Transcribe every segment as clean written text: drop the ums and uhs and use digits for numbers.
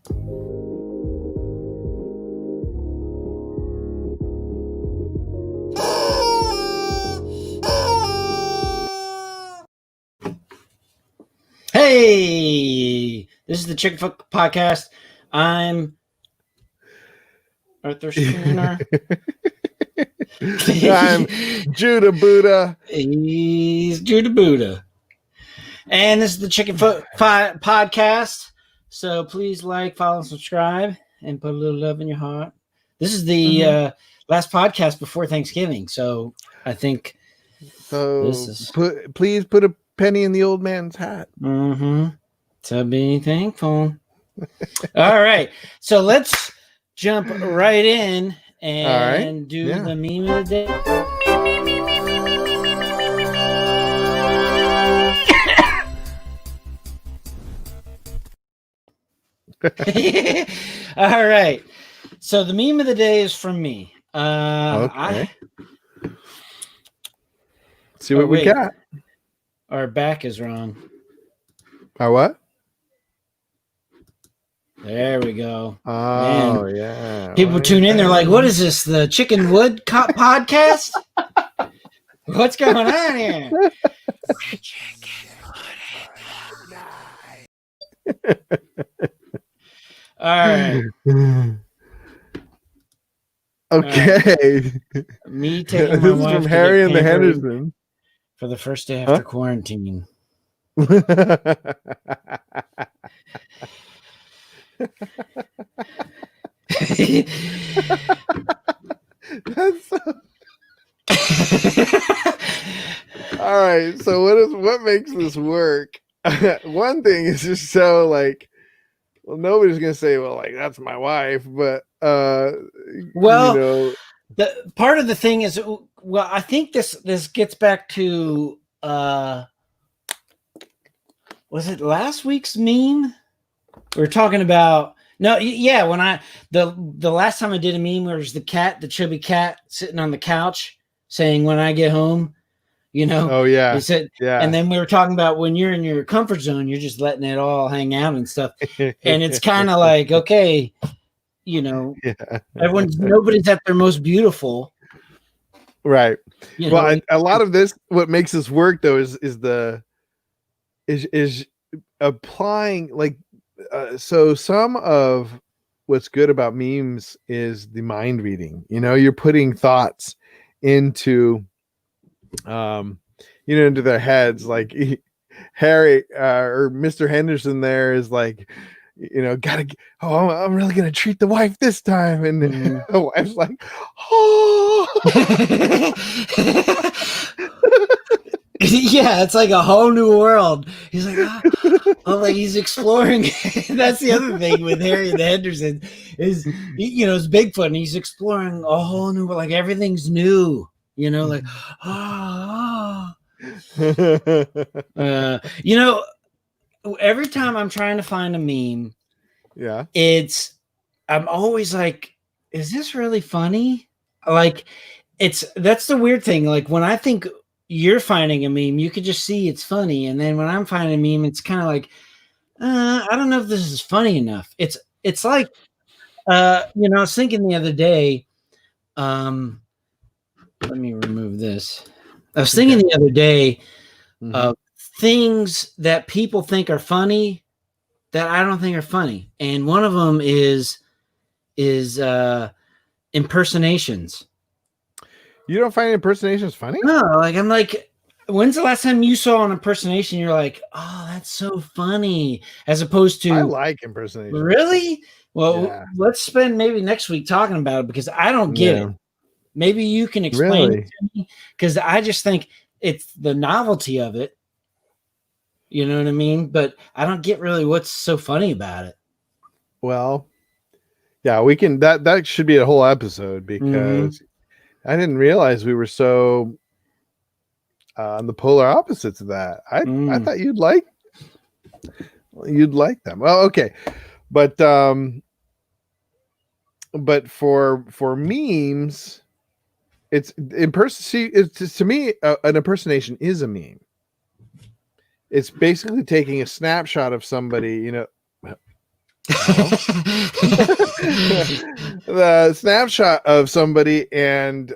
Hey, this is the Chickenfeets podcast. I'm Arthur Spooner. I'm Judah Buddha. He's Judah Buddha. And this is the Chickenfeets podcast. So please like, follow, and subscribe, and put a little love in your heart. This is the last podcast before Thanksgiving. So I think please put a penny in the old man's hat. So be thankful. All right. So let's jump right in and do the meme of the day. All right. So the meme of the day is from me. Okay. See what we got. Our back is wrong. Our what? There we go. Oh, man. Yeah. People tune in. They're like, what is this? The Chicken Wood podcast? What's going on here? All right. Okay. Me taking my wife from Harry and the Henderson for the first day after quarantine. That's so... All right, so what makes this work? One thing is just so like, well, nobody's gonna say, well, like, that's my wife, but the part of the thing is, well, I think this gets back to was it last week's meme? We were talking about when the last time I did a meme where it was the chubby cat sitting on the couch saying, when I get home, Oh yeah. He said, and then we were talking about when you're in your comfort zone, you're just letting it all hang out and stuff. And it's kind of like, okay, nobody's at their most beautiful. Right. Well, a lot of this, what makes this work though, is applying like, so some of what's good about memes is the mind reading. You're putting thoughts into into their heads. Like Harry or Mr. Henderson there is like, I'm really gonna treat the wife this time, and the wife's like, oh. Yeah, it's like a whole new world. He's like, like he's exploring. That's the other thing with Harry and the Henderson is, it's Bigfoot, and he's exploring a whole new world. Like everything's new. Like, every time I'm trying to find a meme, I'm always like, is this really funny? Like, that's the weird thing. Like when I think you're finding a meme, you could just see it's funny. And then when I'm finding a meme, it's kind of like, I don't know if this is funny enough. It's like, I was thinking the other day, let me remove this. I was thinking the other day of things that people think are funny that I don't think are funny. And one of them is impersonations. You don't find impersonations funny? No, like I'm like, when's the last time you saw an impersonation? You're like, oh, that's so funny. As opposed to, I like impersonations. Really? Well, let's spend maybe next week talking about it because I don't get it. Maybe you can explain it to me, because I just think it's the novelty of it. You know what I mean? But I don't get really what's so funny about it. Well, yeah, we can. That should be a whole episode, because I didn't realize we were so on the polar opposites of that. I thought you'd like them. Well, okay, but for memes, it's to me, an impersonation is a meme. It's basically taking a snapshot of somebody, know, the snapshot of somebody and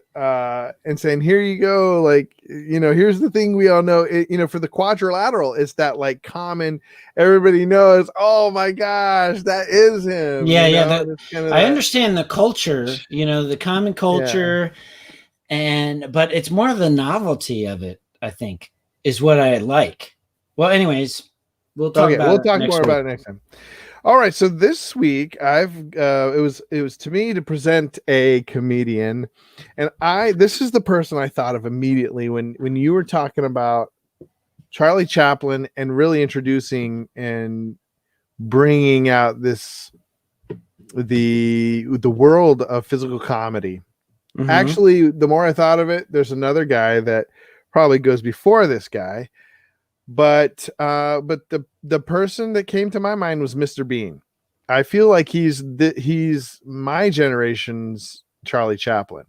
saying, here you go, like, here's the thing we all know. For the quadrilateral, it's that like common, everybody knows, oh my gosh, that is him. Yeah, yeah. And it's kind of I that. understand the culture, the common Yeah. culture, but it's more of the novelty of it, I think, is what I like. Well, anyways, we'll talk Okay, about we'll it talk more next week. about it next time. All right, so this week it was to me to present a comedian, and this is the person I thought of immediately when you were talking about Charlie Chaplin and really introducing and bringing out the world of physical comedy. Mm-hmm. Actually, the more I thought of it, there's another guy that probably goes before this guy, but the person that came to my mind was Mr. Bean. I feel like he's my generation's Charlie Chaplin.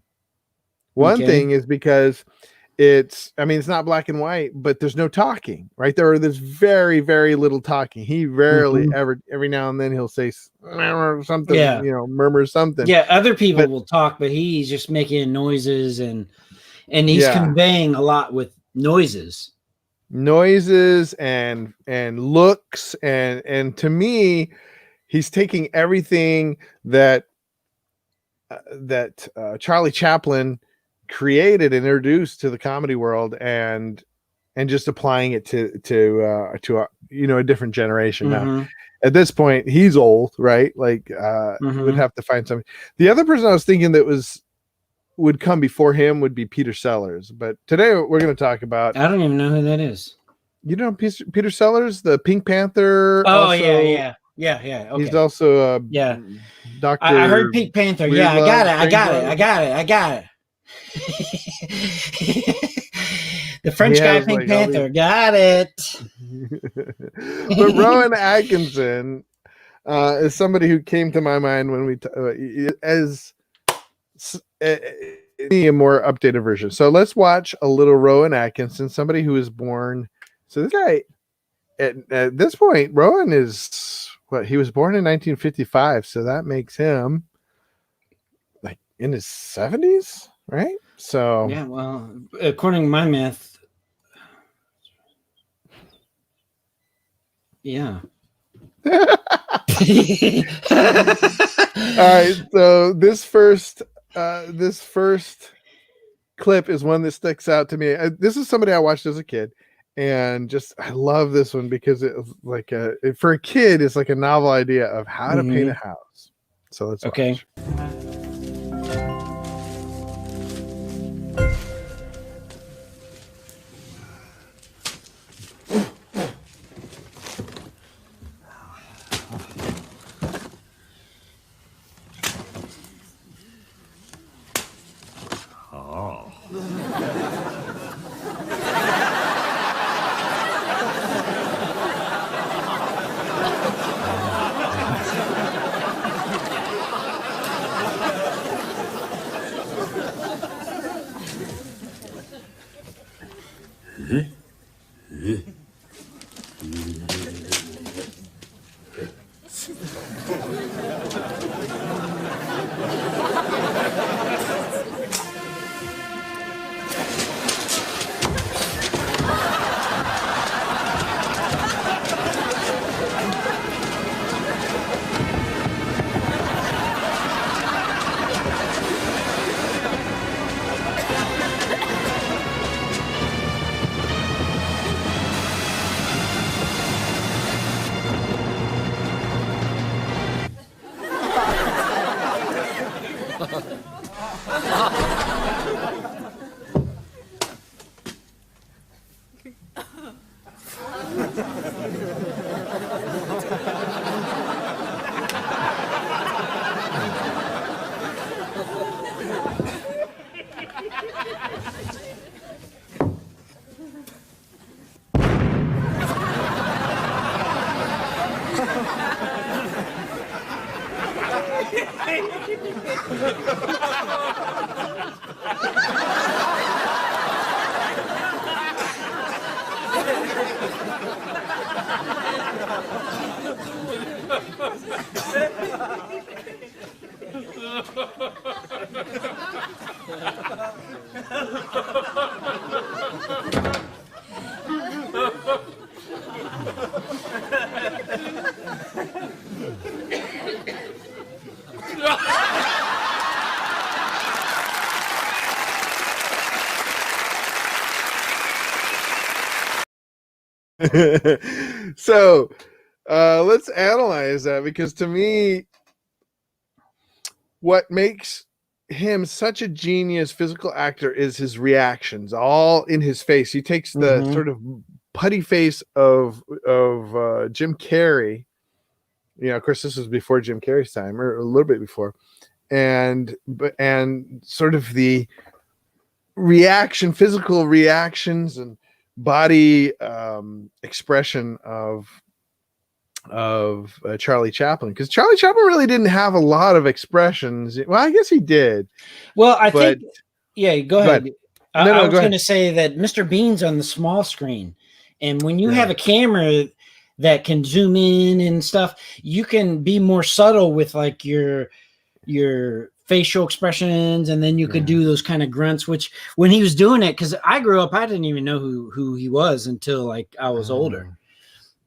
One Okay. thing is because it's not black and white, but there's no talking, right? There's very, very little talking. He rarely Mm-hmm. ever, every now and then he'll say something, Yeah. murmur something. Yeah. Other people But will talk, but he's just making noises and he's yeah, conveying a lot with noises. noises and looks and to me, he's taking everything that Charlie Chaplin created and introduced to the comedy world and just applying it to a different generation. Now, Mm-hmm. at this point, he's old, right? Like, would Mm-hmm. have to find something. The other person I was thinking that would come before him would be Peter Sellers. But today we're going to talk about, I don't even know who that is. Peter Sellers, the Pink Panther. Oh yeah, Also, yeah, yeah, yeah. he's Okay. also Yeah. I heard Doctor Pink Panther. Yeah, Weird I got Love, it. I Strange got it. Love. I got it. I got it. The He French guy, has Pink like all these. Panther. Got it. But Rowan Atkinson is somebody who came to my mind when as a more updated version. So let's watch a little Rowan Atkinson, somebody who was born. So this guy, at this point, Rowan is he was born in 1955, so that makes him like in his 70s, right? So Yeah, well, according to my math, yeah. all right, so this first clip is one that sticks out to me. This is somebody I watched as a kid, and just I love this one because it's like for a kid, it's like a novel idea of how to paint a house. So let's Okay. watch. So let's analyze that, because to me, what makes him such a genius physical actor is his reactions, all in his face. He takes the sort of putty face of Jim Carrey. You know, of course, this was before Jim Carrey's time, or a little bit before, and sort of the physical reactions and body expression of Charlie Chaplin, because Charlie Chaplin really didn't have a lot of expressions. Well, I guess he did. Well, I think, yeah, go ahead. I was going to say that Mr. Bean's on the small screen, and when you have a camera that can zoom in and stuff, you can be more subtle with like your facial expressions, and then you could do those kind of grunts, which when he was doing it, because I grew up, I didn't even know who he was until like I was older.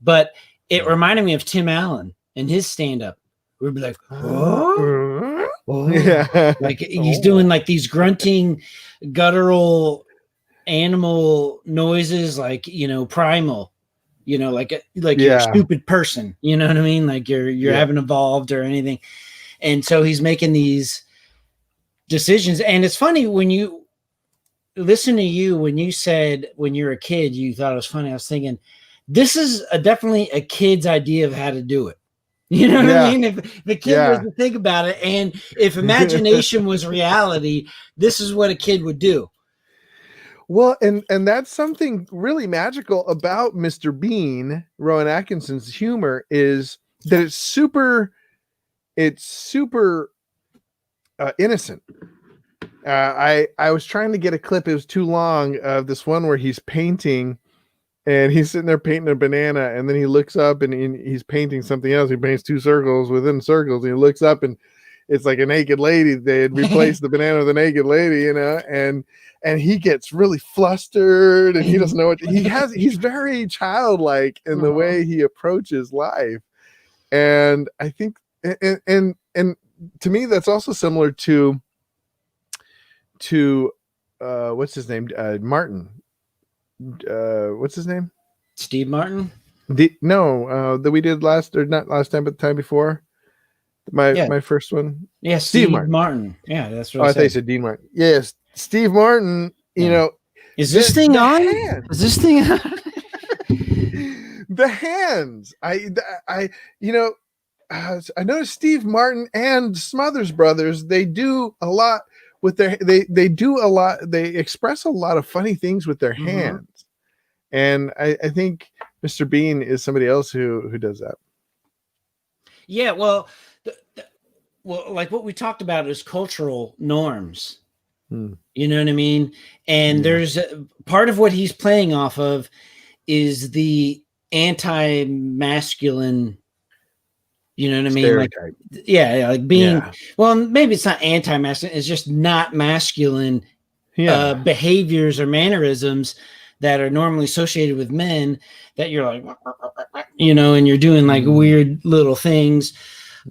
But it reminded me of Tim Allen and his stand-up. We'd be like, oh, yeah, like he's doing like these grunting, guttural animal noises, like, you know, primal, you know, like you're a stupid person, you know what I mean? Like you haven't evolved or anything. And so he's making these decisions. And it's funny when you listen to you, when you said when you're a kid, you thought it was funny. I was thinking, this is definitely a kid's idea of how to do it. You know what I mean? If the kid was to think about it, and if imagination was reality, this is what a kid would do. Well, and that's something really magical about Mr. Bean, Rowan Atkinson's humor, is that it's super innocent. I was trying to get a clip. It was too long, of this one where he's painting, and he's sitting there painting a banana, and then he looks up and he's painting something else. He paints two circles within circles, and he looks up and it's like a naked lady. They had replaced the banana with a naked lady, you know, and he gets really flustered, and he doesn't know what he's very childlike in the way he approaches life. And I think, and to me, that's also similar to what's his name? Martin. What's his name? Steve Martin? That we did not last time, but the time before. My first one. Yeah, Steve Martin. Yeah, that's what I thought you said Dean Martin. Yes, Steve Martin, you know. Is this thing on? Is this thing on? The hands. I noticed Steve Martin and Smothers Brothers, they do a lot with their they express a lot of funny things with their hands. And I think Mr. Bean is somebody else who does that. Yeah, well, like what we talked about is cultural norms. You know what I mean? And there's part of what he's playing off of is the anti-masculine, you know what I mean? Stereotype. Like, like being, well, maybe it's not anti-masculine, it's just not masculine behaviors or mannerisms that are normally associated with men, that you're like, you know, and you're doing like weird little things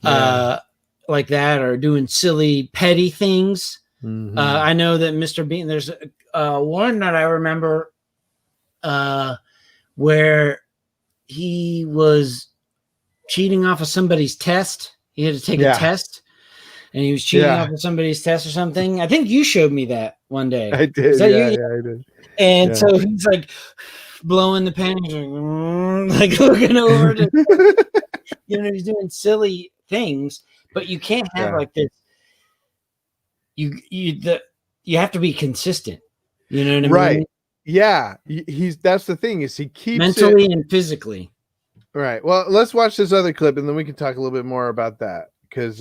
like that, or doing silly, petty things. I know that Mr. Bean, there's one that I remember where he was cheating off of somebody's test. He had to take a test, and he was cheating off of somebody's test or something. I think you showed me that one day. I did. I did. And so he's like blowing the pen, like looking over to, you know, he's doing silly things, but you can't have like this. You have to be consistent. You know what I mean? Right. Yeah. That's the thing, is he keeps mentally and physically. Right. Well, let's watch this other clip, and then we can talk a little bit more about that, because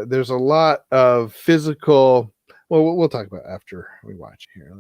there's a lot of physical. Well, we'll talk about it after we watch here.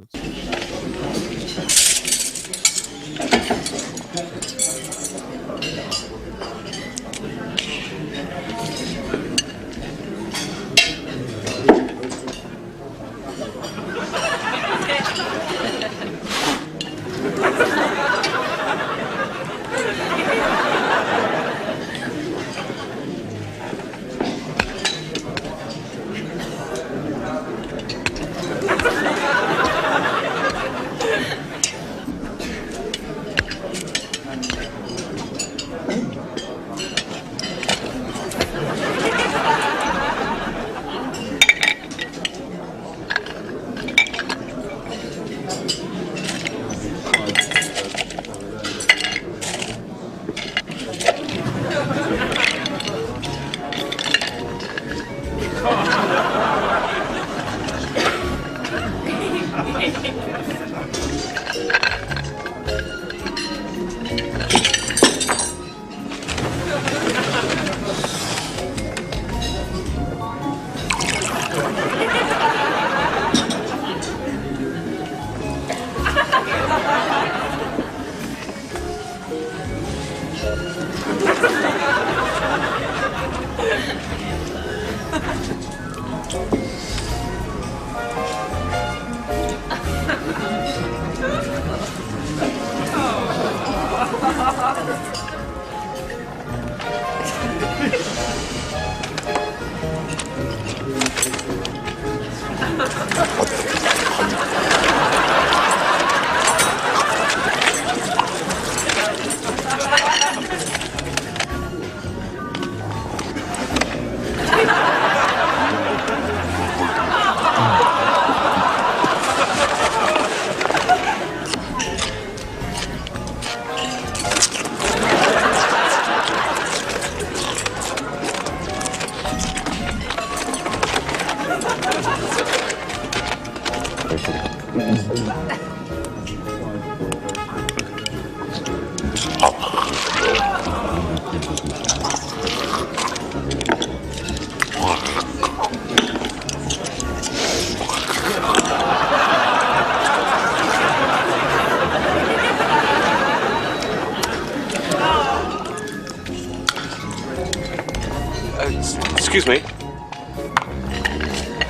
Excuse me.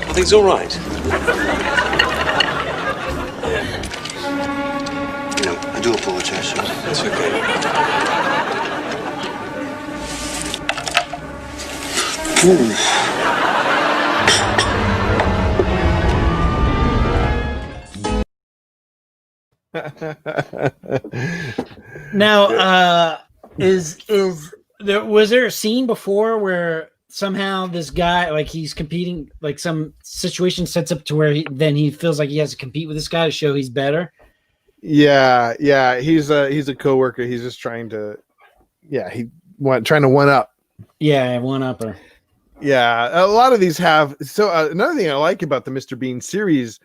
Are things all right? No, I do apologize, sir. That's okay. Now, was there a scene before where somehow this guy, like, he's competing, like some situation sets up to where then he feels like he has to compete with this guy to show he's better? Yeah. He's a coworker. He's just trying to, trying to one up. Yeah, one upper. Yeah, a lot of these have. So another thing I like about the Mr. Bean series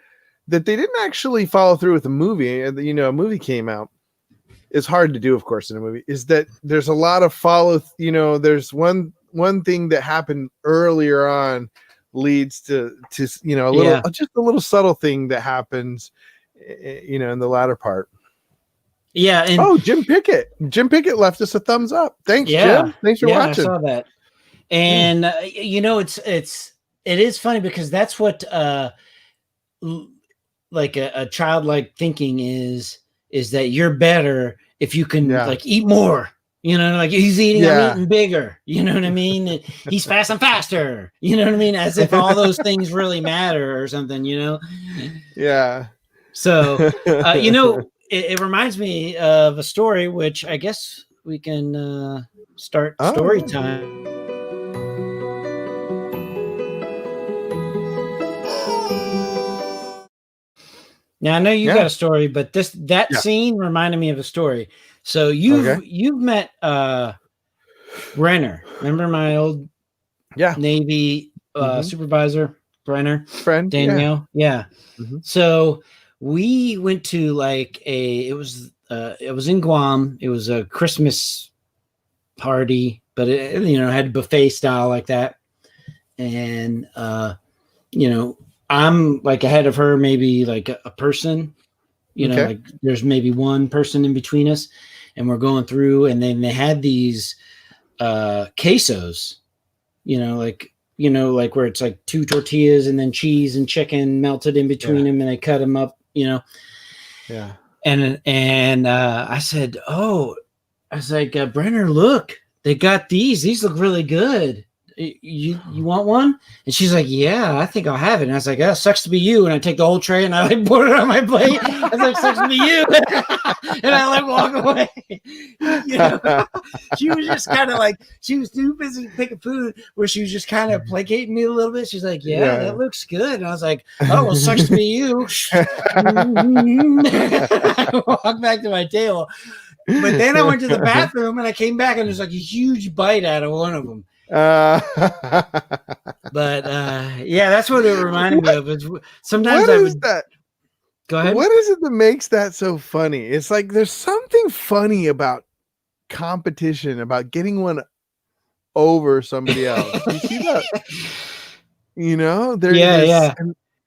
that they didn't actually follow through with the movie. A movie came out. It's hard to do, of course, in a movie. Is that there's a lot of follow. There's one thing that happened earlier on leads to just a little subtle thing that happens, in the latter part. Yeah. And Jim Pickett left us a thumbs up. Thanks, Jim. Thanks for watching. I saw that. And it is funny because that's what like a childlike thinking is that you're better if you can like eat more, like he's eating, I'm eating bigger, you know what I mean? He's fast and faster, you know what I mean? As if all those things really matter or something, Yeah. So, it reminds me of a story, which I guess we can start story time. Now I know you got a story, but that scene reminded me of a story. So you've met Brenner. Remember my old Navy supervisor, Brenner? Friend Danielle? Yeah. Mm-hmm. So we went to it was in Guam. It was a Christmas party, but it had buffet style like that. And I'm like ahead of her, maybe like a person, like there's maybe one person in between us, and we're going through, and then they had these quesos, like where it's like 2 tortillas and then cheese and chicken melted in between them, and they cut them up, Yeah. And I said, I was like, Brenner, look, they got these look really good. You want one? And she's like, yeah, I think I'll have it. And I was like, oh, sucks to be you. And I take the whole tray and I like put it on my plate. I was like, sucks to be you. And I like walk away. She was just kind of like, she was too busy picking food where she was just kind of placating me a little bit. She's like, yeah, that looks good. And I was like, oh, well, sucks to be you. I walked back to my table. But then I went to the bathroom and I came back and there's like a huge bite out of one of them. But that's what it reminded me of. Sometimes that? Go ahead. What is it that makes that so funny? It's like there's something funny about competition, about getting one over somebody else. You see that?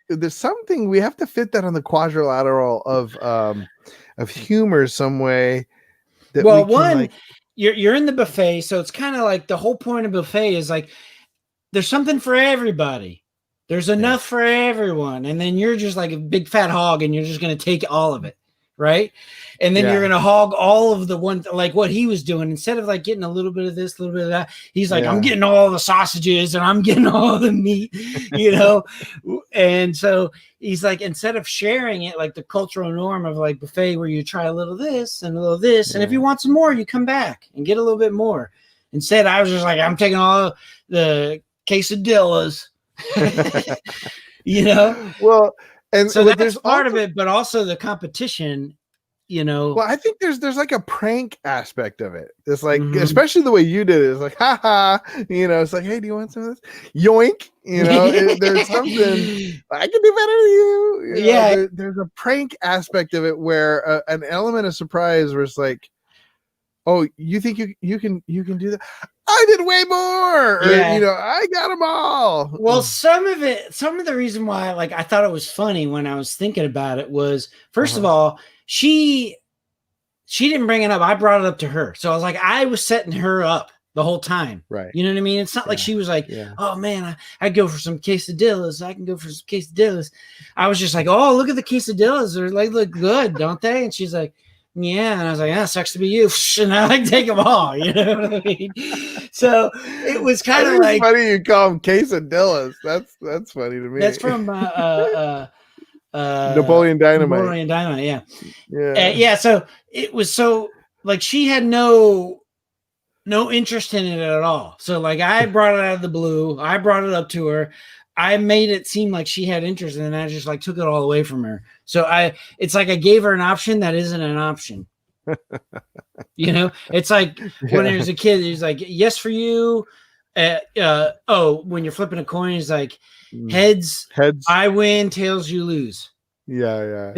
There's something we have to fit that on the quadrilateral of humor some way. You're in the buffet, so it's kind of like the whole point of buffet is like there's something for everybody. There's enough for everyone. And then you're just like a big fat hog and you're just going to take all of it, right? And then you're going to hog all of the one, like what he was doing. Instead of like getting a little bit of this, a little bit of that, he's like, I'm getting all the sausages and I'm getting all the meat, And so he's like, instead of sharing it, like the cultural norm of like buffet where you try a little this and a little this. And if you want some more, you come back and get a little bit more. Instead, I was just like, I'm taking all the quesadillas, Well, and so that's part of it, but also the competition. Well, I think there's like a prank aspect of it. It's like, especially the way you did it. It's like, ha, it's like, hey, do you want some of this? Yoink, there's something I can do better than you. There's a prank aspect of it where an element of surprise where it's like, oh, you think you can do that? I did way more. Or, I got them all. Well, some of the reason why, like, I thought it was funny when I was thinking about it was, first of all, she didn't bring it up. I brought it up to her. So I was like, I was setting her up the whole time. Right. You know what I mean? It's not like she was like, oh man, I'd go for some quesadillas. I can go for some quesadillas. I was just like, oh, look at the quesadillas. They're like, look good, don't they? And she's like, yeah. And I was like, yeah, sucks to be you. And I like take them all. You know what I mean? So it was kind of like, funny you call them quesadillas. That's funny to me. that's from Napoleon Dynamite. Napoleon Dynamite, yeah. Yeah. So it was so like she had no interest in it at all. So like I brought it out of the blue. I brought it up to her. I made it seem like she had interest, and then I just like took it all away from her. So it's like I gave her an option that isn't an option. You know, it's like when he was a kid, he's like, yes for you. When you're flipping a coin, he's like, heads, I win, tails, you lose. Yeah.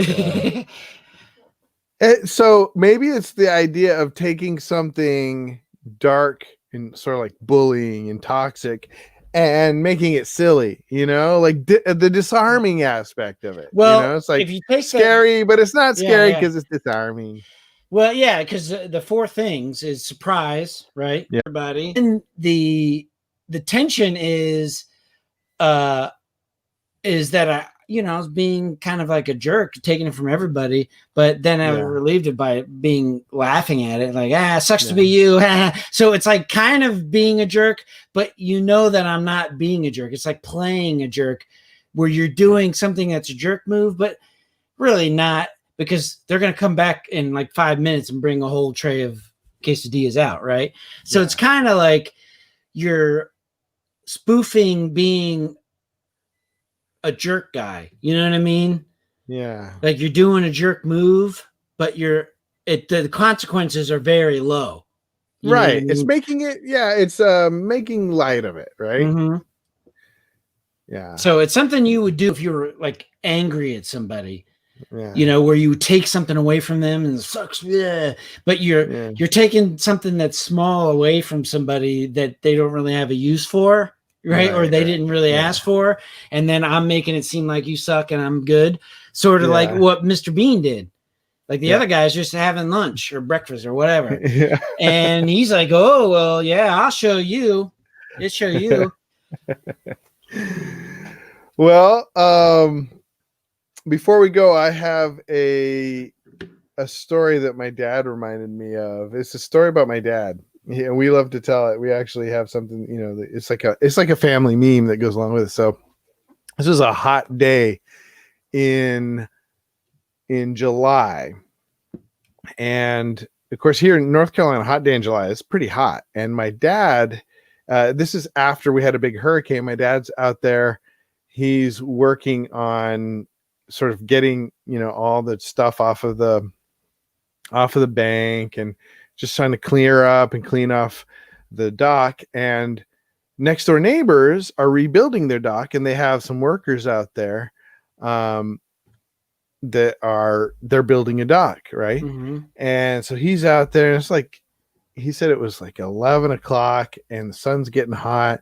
So maybe it's the idea of taking something dark and sort of like bullying and toxic and making it silly, you know, like the disarming aspect of it. Well, you know, it's like if you take scary, but it's not scary because it's disarming. Well, yeah, because the 4 things is surprise, right? Yeah. Everybody, and the tension is that I was being kind of like a jerk, taking it from everybody, but then I relieved it by being laughing at it, like, sucks to be you. So it's like kind of being a jerk, but you know that I'm not being a jerk. It's like playing a jerk where you're doing something that's a jerk move, but really not, because they're going to come back in like 5 minutes and bring a whole tray of quesadillas out, right? So it's kind of like you're spoofing being a jerk guy. You know what I mean? Yeah. Like you're doing a jerk move, but the consequences are very low. Right. I mean? It's making it, it's making light of it, right? Mm-hmm. Yeah. So it's something you would do if you were like angry at somebody. You know, where you take something away from them and it sucks, but you're taking something that's small away from somebody that they don't really have a use for, right? Or they didn't really ask for, and then I'm making it seem like you suck and I'm good, sort of like what Mr. Bean did. Like the other guy's just having lunch or breakfast or whatever, and he's like, "Oh well, yeah, I'll show you. I'll show you." Well, before we go, I have a story that my dad reminded me of. It's a story about my dad. Yeah, we love to tell it. We actually have something, you know, it's like a family meme that goes along with it. So this was a hot day in July. And of course, here in North Carolina, hot day in July, it's pretty hot. And my dad, this is after we had a big hurricane. My dad's out there. He's working on sort of getting, you know, all the stuff off of the bank and just trying to clear up and clean off the dock. And next door neighbors are rebuilding their dock, and they have some workers out there they're building a dock, right? Mm-hmm. And so he's out there, and it's like, he said it was like 11 o'clock and the sun's getting hot.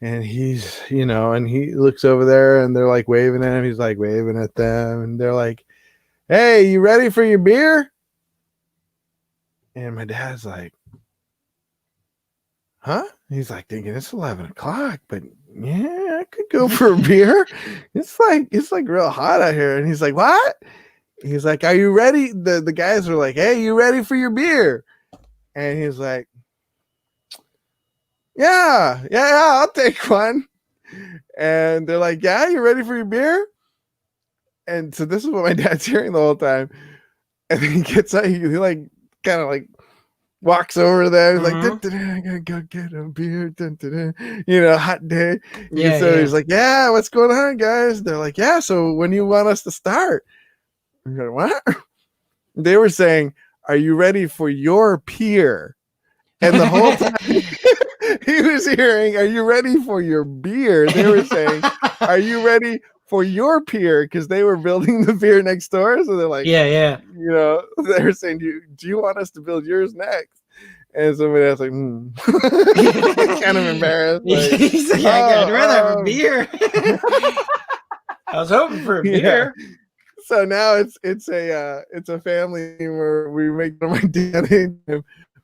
And he's, you know, and he looks over there and they're like waving at him. He's like waving at them. And they're like, hey, you ready for your beer? And my dad's like, huh? He's like thinking it's 11 o'clock, but yeah, I could go for a beer. It's like real hot out here. And he's like, what? He's like, are you ready? The guys are like, hey, you ready for your beer? And he's like, yeah, I'll take one. And they're like, yeah, you ready for your beer? And so this is what my dad's hearing the whole time. And then he gets out, he like kind of like walks over there. He's like, I gotta go get a beer. You know, hot day. Yeah. So he's like, yeah, what's going on, guys? They're like, yeah, so when do you want us to start? I'm going, what? They were saying, are you ready for your beer? And the whole time he was hearing, are you ready for your beer? They were saying, are you ready for your pier? Because they were building the pier next door. So they're like, yeah. You know, they were saying, do you want us to build yours next? And somebody else like, kind of embarrassed. Like, he's like, I'd rather have a beer. I was hoping for a beer. So now it's a family where we make my dad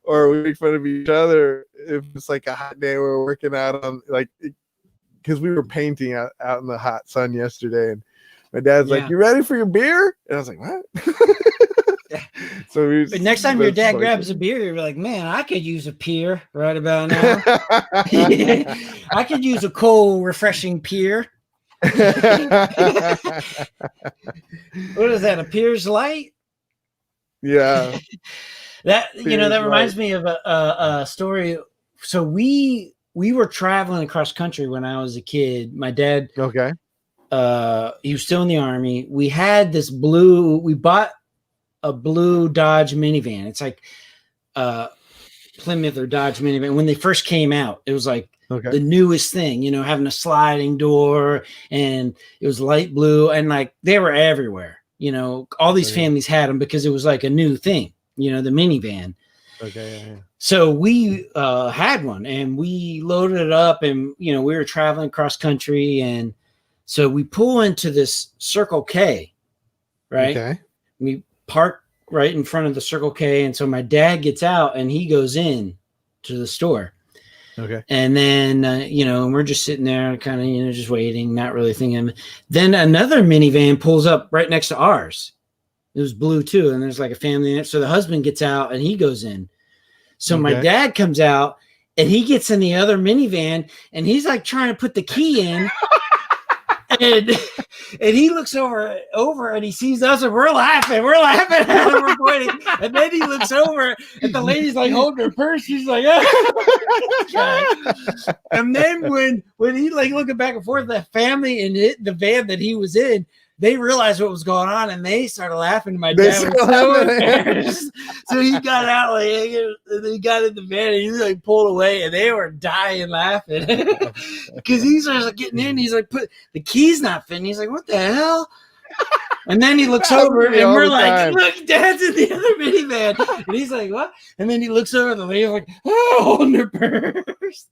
or we make fun of each other if it's like a hot day. We're working out on like because we were painting out in the hot sun yesterday, and my dad's like, "You ready for your beer?" And I was like, "What?" So but next time your dad grabs a beer, you're like, "Man, I could use a peer right about now. I could use a cold, refreshing peer." What is that? A Piers Light? Yeah. That that reminds me of a story. So we were traveling across country when I was a kid. My dad, he was still in the Army. We had this we bought a blue Dodge minivan. It's like Plymouth or Dodge minivan. When they first came out, it was like the newest thing, having a sliding door, and it was light blue, and like they were everywhere. All these families had them because it was like a new thing, the minivan. So we had one, and we loaded it up, and we were traveling cross country, and so we pull into this Circle K, right? We park right in front of the Circle K, and so my dad gets out and he goes in to the store. And then we're just sitting there kind of just waiting, not really thinking. Then another minivan pulls up right next to ours. It was blue too, and there's like a family in it. So the husband gets out and he goes in. So my dad comes out and he gets in the other minivan, and he's like trying to put the key in. And he looks over and he sees us, and we're laughing and we're pointing. And then he looks over and the lady's like holding her purse. She's like, oh. And then when he like looking back and forth, the family in the van that he was in, they realized what was going on, and they started laughing. My dad was so embarrassed. So he got out, and he got in the van, and he like pulled away, and they were dying laughing because he's like getting in. He's like, "Put the key's not fitting." He's like, "What the hell?" And then he looks over, and we're like, "Look, Dad's in the other minivan." And he's like, "What?" And then he looks over, the lady's like, "Oh, holding her purse."